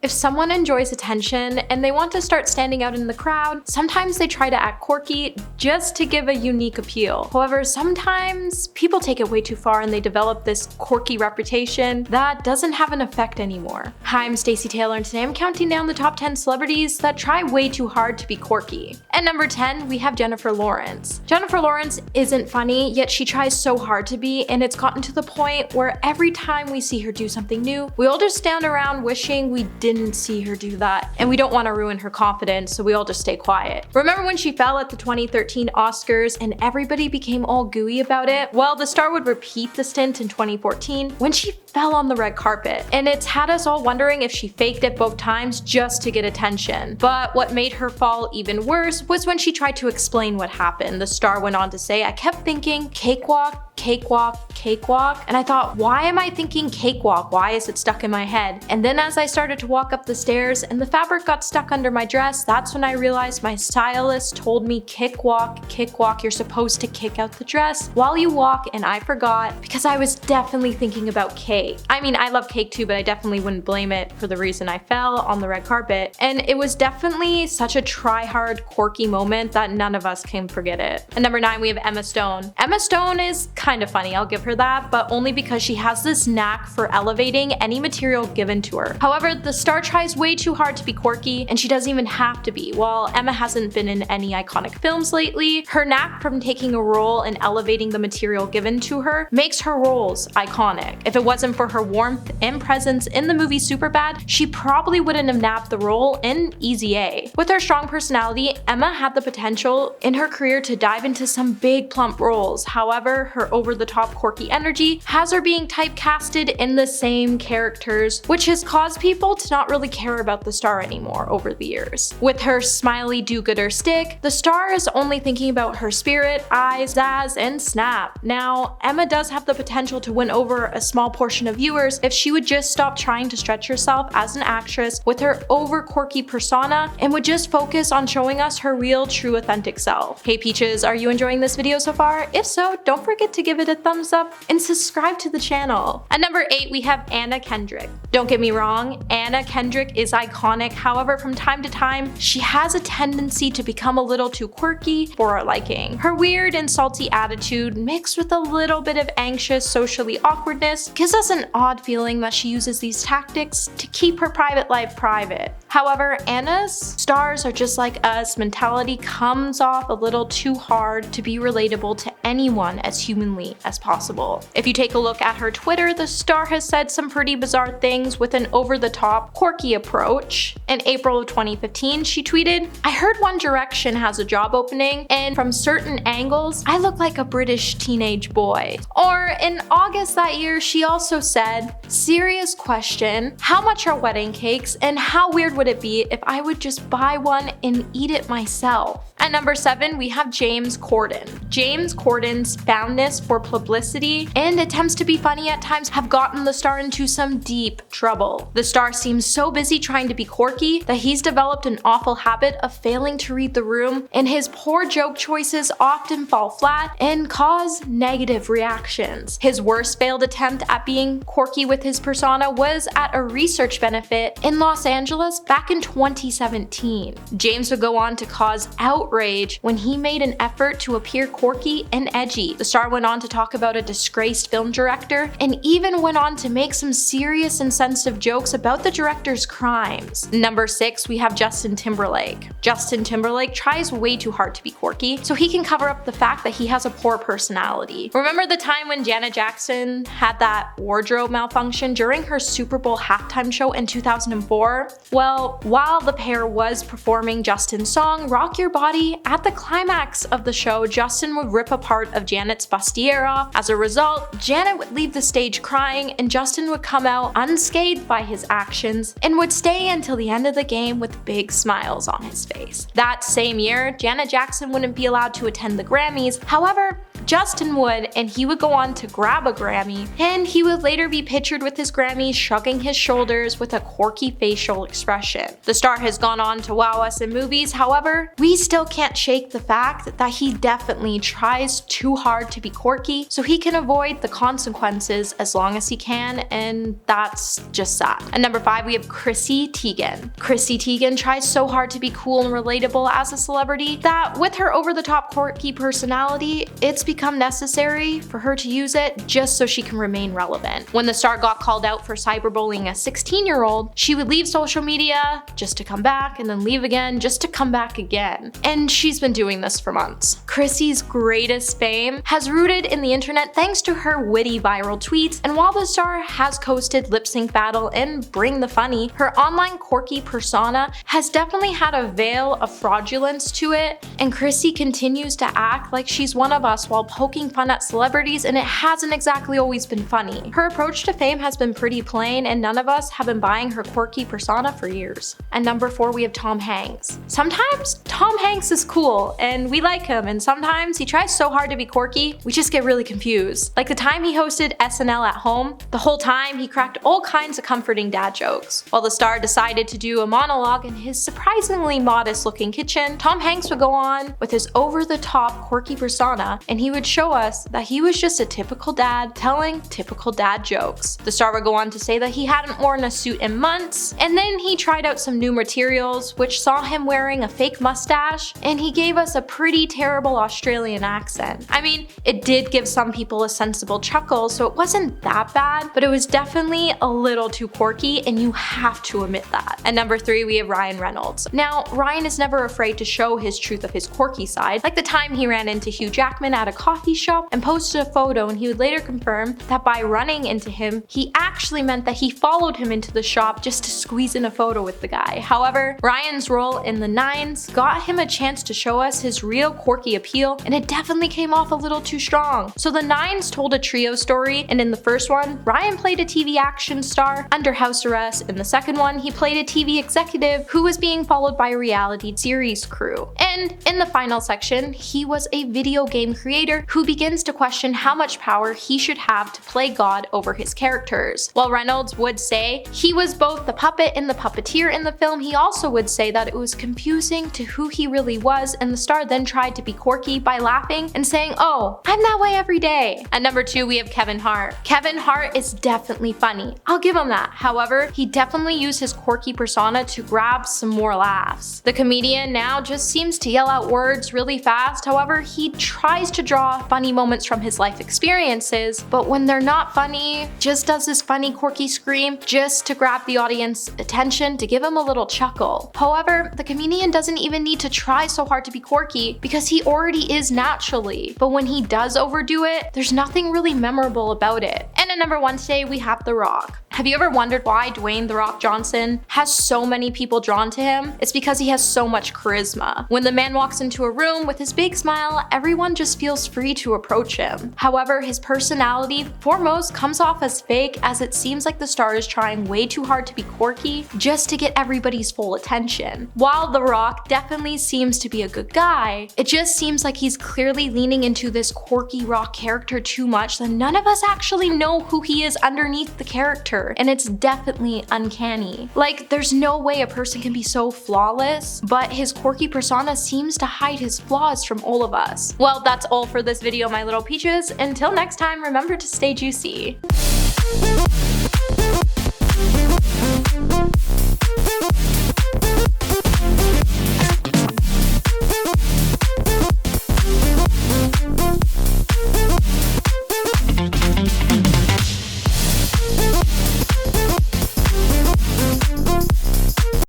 If someone enjoys attention and they want to start standing out in the crowd, sometimes they try to act quirky just to give a unique appeal. However, sometimes people take it way too far and they develop this quirky reputation that doesn't have an effect anymore. Hi, I'm Stacey Taylor and today I'm counting down the top 10 celebrities that try way too hard to be quirky. At number 10, we have Jennifer Lawrence. Jennifer Lawrence isn't funny, yet she tries so hard to be, and it's gotten to the point where every time we see her do something new, we all just stand around wishing we didn't see her do that, and we don't want to ruin her confidence, so we all just stay quiet. Remember when she fell at the 2013 Oscars and everybody became all gooey about it? Well, the star would repeat the stint in 2014 when she fell on the red carpet, and it's had us all wondering if she faked it both times just to get attention. But what made her fall even worse was when she tried to explain what happened. The star went on to say, "I kept thinking cakewalk, cakewalk, cakewalk," and I thought, why am I thinking cakewalk? Why is it stuck in my head? And then as I started to walk up the stairs and the fabric got stuck under my dress, that's when I realized my stylist told me cakewalk, cakewalk, you're supposed to kick out the dress while you walk, and I forgot because I was definitely thinking about cake. I mean, I love cake too, but I definitely wouldn't blame it for the reason I fell on the red carpet. And it was definitely such a try-hard, quirky moment that none of us can forget it. At number 9, we have Emma Stone. Emma Stone is kind of funny, I'll give her that, but only because she has this knack for elevating any material given to her. However, the star tries way too hard to be quirky, and she doesn't even have to be. While Emma hasn't been in any iconic films lately, her knack from taking a role and elevating the material given to her makes her roles iconic. If it wasn't for her warmth and presence in the movie Superbad, she probably wouldn't have nabbed the role in Easy A. With her strong personality, Emma had the potential in her career to dive into some big plump roles. However, her over-the-top quirky energy has her being typecasted in the same characters, which has caused people to not really care about the star anymore over the years. With her smiley do-gooder stick, the star is only thinking about her spirit, eyes, zazz, and snap. Now, Emma does have the potential to win over a small portion of viewers if she would just stop trying to stretch herself as an actress with her over-quirky persona and would just focus on showing us her real, true, authentic self. Hey Peaches, are you enjoying this video so far? If so, don't forget to give it a thumbs up and subscribe to the channel. At number 8, we have Anna Kendrick. Don't get me wrong, Anna Kendrick is iconic. However, from time to time, she has a tendency to become a little too quirky for our liking. Her weird and salty attitude mixed with a little bit of anxious, socially awkwardness gives us an odd feeling that she uses these tactics to keep her private life private. However, Anna's stars are just like us mentality comes off a little too hard to be relatable to anyone as humanly as possible. If you take a look at her Twitter, the star has said some pretty bizarre things with an over-the-top, quirky approach. In April of 2015, she tweeted, "I heard One Direction has a job opening, and from certain angles, I look like a British teenage boy." Or in August that year, she also said, "Serious question, how much are wedding cakes, and how weird would it be if I would just buy one and eat it myself?" At number 7, we have James Corden. James Corden's fondness for publicity and attempts to be funny at times have gotten the star into some deep trouble. The star seems so busy trying to be quirky that he's developed an awful habit of failing to read the room, and his poor joke choices often fall flat and cause negative reactions. His worst failed attempt at being quirky with his persona was at a research benefit in Los Angeles back in 2017. James would go on to cause outrage when he made an effort to appear quirky and edgy. The star went on to talk about a disgraced film director and even went on to make some serious and sensitive jokes about the director's crimes. Number 6, we have Justin Timberlake. Justin Timberlake tries way too hard to be quirky so he can cover up the fact that he has a poor personality. Remember the time when Janet Jackson had that wardrobe malfunction during her Super Bowl halftime show in 2004? Well, while the pair was performing Justin's song Rock Your Body, at the climax of the show, Justin would rip a part of Janet's bustier off. As a result, Janet would leave the stage crying and Justin would come out unscathed by his actions and would stay until the end of the game with big smiles on his face. That same year, Janet Jackson wouldn't be allowed to attend the Grammys. However, Justin would, and he would go on to grab a Grammy, and he would later be pictured with his Grammy shrugging his shoulders with a quirky facial expression. The star has gone on to wow us in movies, however, we still can't shake the fact that he definitely tries too hard to be quirky so he can avoid the consequences as long as he can, and that's just sad. At number 5, we have Chrissy Teigen. Chrissy Teigen tries so hard to be cool and relatable as a celebrity that with her over-the-top quirky personality, it's become necessary for her to use it just so she can remain relevant. When the star got called out for cyberbullying a 16-year-old, she would leave social media just to come back and then leave again just to come back again. And she's been doing this for months. Chrissy's greatest fame has rooted in the internet thanks to her witty viral tweets, and while the star has coasted Lip Sync Battle and Bring the Funny, her online quirky persona has definitely had a veil of fraudulence to it, and Chrissy continues to act like she's one of us while poking fun at celebrities, and it hasn't exactly always been funny. Her approach to fame has been pretty plain, and none of us have been buying her quirky persona for years. At number 4, we have Tom Hanks. Sometimes Tom Hanks is cool, and we like him, and sometimes he tries so hard to be quirky, we just get really confused. Like the time he hosted SNL at home, the whole time he cracked all kinds of comforting dad jokes. While the star decided to do a monologue in his surprisingly modest-looking kitchen, Tom Hanks would go on with his over-the-top quirky persona, and he would show us that he was just a typical dad telling typical dad jokes. The star would go on to say that he hadn't worn a suit in months, and then he tried out some new materials which saw him wearing a fake mustache, and he gave us a pretty terrible Australian accent. I mean, it did give some people a sensible chuckle, so it wasn't that bad, but it was definitely a little too quirky, and you have to admit that. At number 3, we have Ryan Reynolds. Now, Ryan is never afraid to show his truth of his quirky side, like the time he ran into Hugh Jackman at a coffee shop and posted a photo, and he would later confirm that by running into him, he actually meant that he followed him into the shop just to squeeze in a photo with the guy. However, Ryan's role in The Nines got him a chance to show us his real quirky appeal, and it definitely came off a little too strong. So The Nines told a trio story, and in the first one, Ryan played a TV action star under house arrest. In the second one, he played a TV executive who was being followed by a reality series crew. And in the final section, he was a video game creator who begins to question how much power he should have to play God over his characters. While Reynolds would say he was both the puppet and the puppeteer in the film, he also would say that it was confusing to who he really was, and the star then tried to be quirky by laughing and saying, "Oh, I'm that way every day." At number 2, we have Kevin Hart. Kevin Hart is definitely funny. I'll give him that. However, he definitely used his quirky persona to grab some more laughs. The comedian now just seems to yell out words really fast. However, he tries to draw funny moments from his life experiences, but when they're not funny, just does this funny quirky scream just to grab the audience attention to give him a little chuckle. However, the comedian doesn't even need to try so hard to be quirky because he already is naturally, but when he does overdo it, there's nothing really memorable about it. And at number 1 today, we have The Rock. Have you ever wondered why Dwayne "The Rock" Johnson has so many people drawn to him? It's because he has so much charisma. When the man walks into a room with his big smile, everyone just feels free to approach him. However, his personality foremost comes off as fake, as it seems like the star is trying way too hard to be quirky just to get everybody's full attention. While The Rock definitely seems to be a good guy, it just seems like he's clearly leaning into this quirky rock character too much that none of us actually know who he is underneath the character, and it's definitely uncanny. Like, there's no way a person can be so flawless, but his quirky persona seems to hide his flaws from all of us. Well, that's all for this video, my little peaches. Until next time, remember to stay juicy.